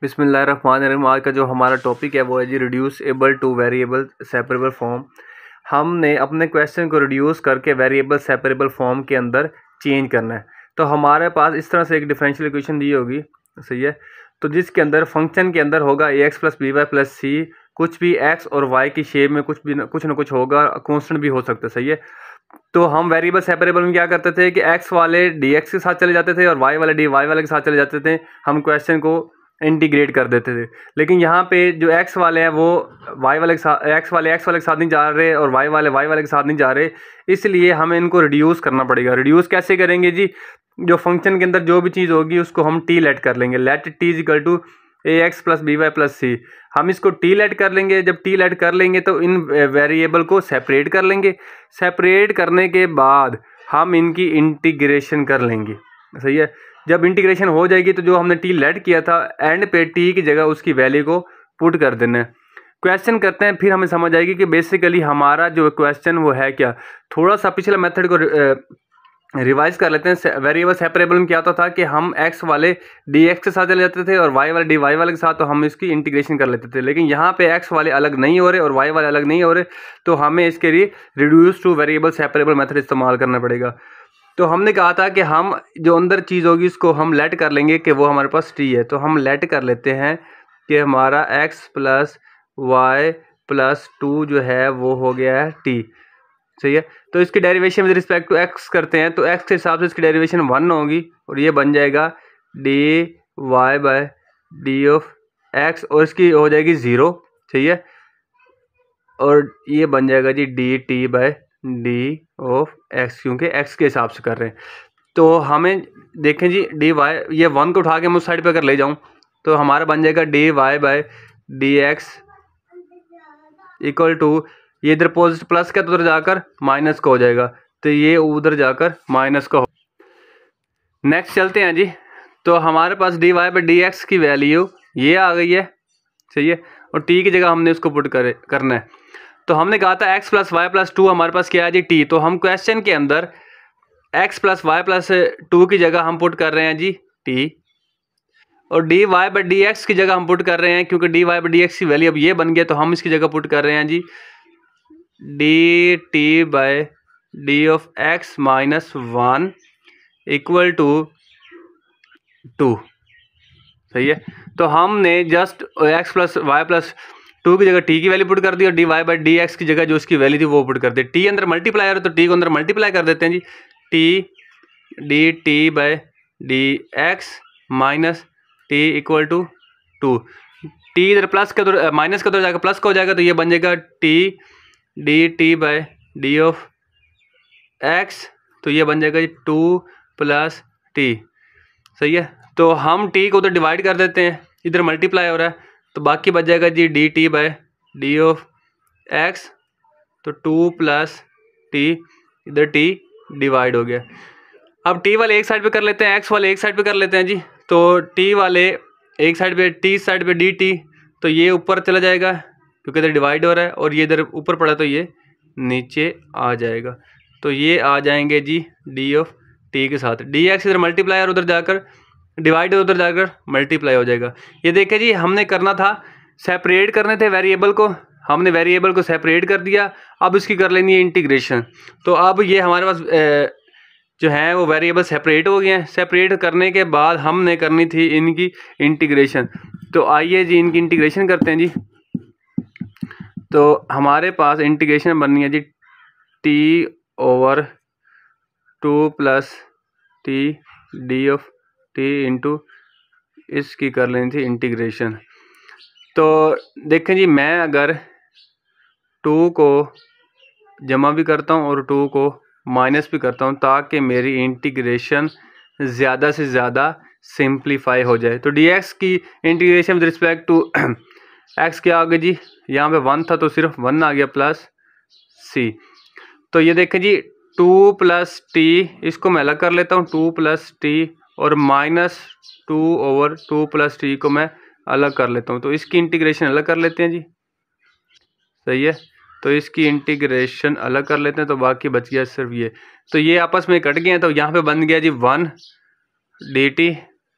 बिस्मिल्लाहिर्रहमानिर्रहीम। आज का जो हमारा टॉपिक है वो है जी reducible to variable separable form. हमने अपने क्वेश्चन को रिड्यूस करके वेरिएबल सेपरेबल फॉर्म के अंदर चेंज करना है। तो हमारे पास इस तरह से एक डिफरेंशियल इक्वेशन दी होगी, सही है। तो जिसके अंदर फंक्शन के अंदर होगा a x plus b y plus c, कुछ भी एक्स और वाई की शेप में कुछ ना कुछ होगा, कॉन्स्टेंट भी हो सकता है, सही है। तो हम वेरिएबल सेपरेबल में क्या करते थे कि एक्स वाले डी एक्स के साथ चले जाते थे और वाई वाले डी वाई वाले के साथ चले जाते थे। हम क्वेश्चन को इंटीग्रेट कर देते थे। लेकिन यहाँ पे जो एक्स वाले हैं वो वाई वाले के साथ, एक्स वाले के साथ नहीं जा रहे और वाई वाले के साथ नहीं जा रहे, इसलिए हमें इनको रिड्यूस करना पड़ेगा। रिड्यूस कैसे करेंगे जी? जो फंक्शन के अंदर जो भी चीज़ होगी उसको हम टी लेट कर लेंगे। Let t is equal to a x plus b y plus c. हम इसको टी लेट कर लेंगे। जब टी लेट कर लेंगे तो इन वेरिएबल को सेपरेट कर लेंगे। सेपरेट करने के बाद हम इनकी इंटीग्रेशन कर लेंगे, सही है। जब इंटीग्रेशन हो जाएगी तो जो हमने टी लेट किया था एंड पे टी की जगह उसकी वैल्यू को पुट कर देना है। क्वेश्चन करते हैं, फिर हमें समझ आएगी कि बेसिकली हमारा जो क्वेश्चन वो है क्या। थोड़ा सा पिछले मेथड को रिवाइज कर लेते हैं। वेरिएबल सेपरेबल में क्या होता था कि हम एक्स वाले डी एक्स के साथ चले जाते थे और वाई वाले डी वाई वाले के साथ, तो हम इसकी इंटीग्रेशन कर लेते थे। लेकिन यहाँ पे एक्स वाले अलग नहीं हो रहे और वाई वाले अलग नहीं हो रहे, तो हमें इसके लिए reduce to variable separable method इस्तेमाल करना पड़ेगा। तो हमने कहा था कि हम जो अंदर चीज़ होगी उसको हम लेट कर लेंगे कि वो हमारे पास टी है। तो हम लेट कर लेते हैं कि हमारा x plus y plus two जो है वो हो गया है टी, सही है। तो इसकी derivation with respect to x करते हैं, तो एक्स के हिसाब से इसकी डेरिवेशन 1 होगी और ये बन जाएगा d y by d of x और इसकी हो जाएगी 0, सही है। और ये बन जाएगा जी d t by d of x, क्योंकि एक्स के हिसाब से कर रहे हैं। तो हमें देखें जी डी वाई, ये 1 को उठा के मैं उस साइड पे अगर ले जाऊं तो हमारा बन जाएगा d y by d x equal to, ये इधर पॉजिटिव प्लस का तो उधर जाकर माइनस का हो जाएगा, तो ये उधर जाकर माइनस का हो। नेक्स्ट चलते हैं जी। तो हमारे पास d y by d x की वैल्यू ये आ गई है, सही है। और टी की जगह हमने उसको पुट करना है। तो हमने कहा था x plus y plus two, हमारे पास क्या है जी टी। तो हम क्वेश्चन के अंदर x plus y plus two की जगह हम पुट कर रहे हैं जी टी, और d y by d x की जगह हम पुट कर रहे हैं, क्योंकि d y by d x की वैल्यू अब ये बन गया, तो हम इसकी जगह पुट कर रहे हैं जी d t by d of x minus 1 equal to 2, सही है। तो हमने just x plus y plus two की जगह टी की वैल्यू पुट कर दी और d y by d x की जगह जो उसकी वैल्यू थी वो पुट कर दी। टी अंदर मल्टीप्लायर है तो टी को अंदर मल्टीप्लाई कर देते हैं जी, t d t by d x minus t equal to 2। T इधर प्लस का उधर माइनस का उधर जाकर प्लस का हो जाएगा, तो ये बन जाएगा t d t by d of x, तो ये बन जाएगा 2 प्लस टी, सही है। तो हम टी को उधर डिवाइड कर देते हैं, इधर मल्टीप्लाई हो रहा है, तो बाकी बच जाएगा जी d t by d of x, तो 2 प्लस टी, इधर टी डिवाइड हो गया। अब टी वाले एक साइड पे कर लेते हैं, एक्स वाले एक साइड पे कर लेते हैं जी। तो टी वाले एक साइड पे, टी साइड पे डी टी, तो ये ऊपर चला जाएगा क्योंकि इधर डिवाइड हो रहा है, और ये इधर ऊपर पड़ा तो ये नीचे आ जाएगा। तो ये आ जाएंगे जी डी ऑफ टी के साथ, डी एक्स इधर मल्टीप्लाई और उधर जाकर डिवाइड उधर जाकर मल्टीप्लाई हो जाएगा। ये देखें जी, हमने करना था सेपरेट करने थे वेरिएबल को, हमने वेरिएबल को सेपरेट कर दिया। अब इसकी कर लेनी है इंटीग्रेशन। तो अब ये हमारे पास जो है वो वेरिएबल सेपरेट हो गए हैं। सेपरेट करने के बाद हमने करनी थी इनकी इंटीग्रेशन। तो आइए जी इनकी इंटीग्रेशन करते हैं जी। तो हमारे पास इंटीग्रेशन बननी है G T over 2 plus t D of T into, इसकी कर लेनी थी इंटीग्रेशन। तो देखें जी, मैं अगर 2 को जमा भी करता हूँ और 2 को माइनस भी करता हूँ ताकि मेरी इंटीग्रेशन ज़्यादा से ज़्यादा सिंप्लीफाई हो जाए। तो डी एक्स की integration with respect to x क्या आ गया जी, यहाँ पे 1 था तो सिर्फ 1 आ गया प्लस सी। तो ये देखें जी 2 प्लस टी, इसको मैं अलग कर लेता हूँ, 2 प्लस टी, और माइनस 2 ओवर 2 प्लस टी को मैं अलग कर लेता हूँ। तो इसकी इंटीग्रेशन अलग कर लेते हैं जी, सही है। तो इसकी इंटीग्रेशन अलग कर लेते हैं, तो बाकी बच गया सिर्फ ये। तो ये आपस में कट गए हैं, तो यहाँ पे बन गया जी 1 dt,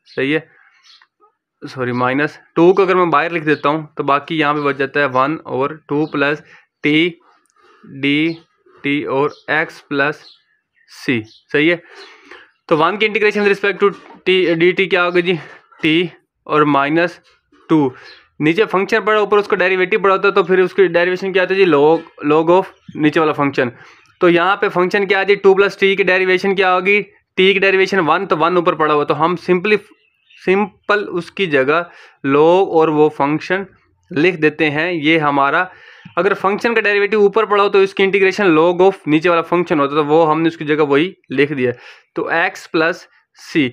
सही है। सॉरी माइनस 2 को अगर मैं बाहर लिख देता हूँ तो बाकी यहाँ पे बच जाता है 1 और 2 प्लस टी डी टी और एक्स प्लस सी। सही है। तो 1 की integration with respect to t d t क्या होगा जी, टी और माइनस 2, नीचे फंक्शन पड़ा ऊपर उसका डेरिवेटिव पड़ा होता है तो फिर उसकी डेरिवेशन क्या आता है जी, लॉग ऑफ नीचे वाला फंक्शन। तो यहाँ पे फंक्शन क्या है जी, 2 प्लस टी की डेरिवेशन क्या होगी, टी की डेरिवेशन 1, तो 1 ऊपर पड़ा हुआ तो हम सिंपल उसकी जगह लॉग और वो फंक्शन लिख देते हैं। ये हमारा, अगर फंक्शन का डेरिवेटिव ऊपर पड़ा हो तो इसकी इंटीग्रेशन लॉग ऑफ नीचे वाला फंक्शन होता है, तो वो हमने उसकी जगह वही लिख दिया। तो x प्लस सी,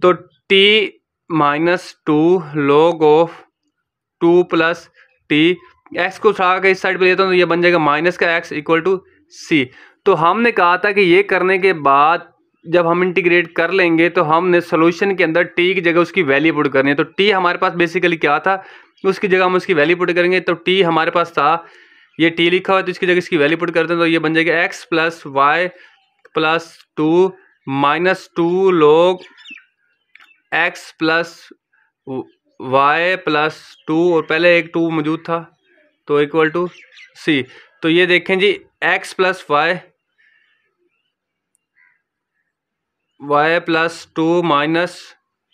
तो t minus 2 log of 2 plus T, x को उठा के इस साइड पे लेता हूँ तो ये बन जाएगा माइनस का x इक्वल टू सी। तो हमने कहा था कि ये करने के बाद जब हम इंटीग्रेट कर लेंगे तो हमने सोल्यूशन के अंदर t की जगह उसकी वैल्यू पुट करनी है। तो t हमारे पास बेसिकली क्या था, उसकी जगह हम उसकी वैल्यू पुट करेंगे। तो t हमारे पास था, ये t लिखा हुआ है तो इसकी जगह इसकी वैल्यू पुट करते हैं तो ये बन जाएगा x plus y plus 2 minus 2 log x plus y plus 2 और पहले एक 2 मौजूद था तो इक्वल टू सी। तो ये देखें जी, x plus y plus 2 minus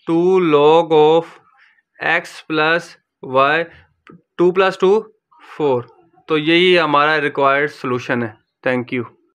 2 log of x plus y, 2 plus 2 4। तो यही हमारा रिक्वायर्ड सोल्यूशन है। Thank you.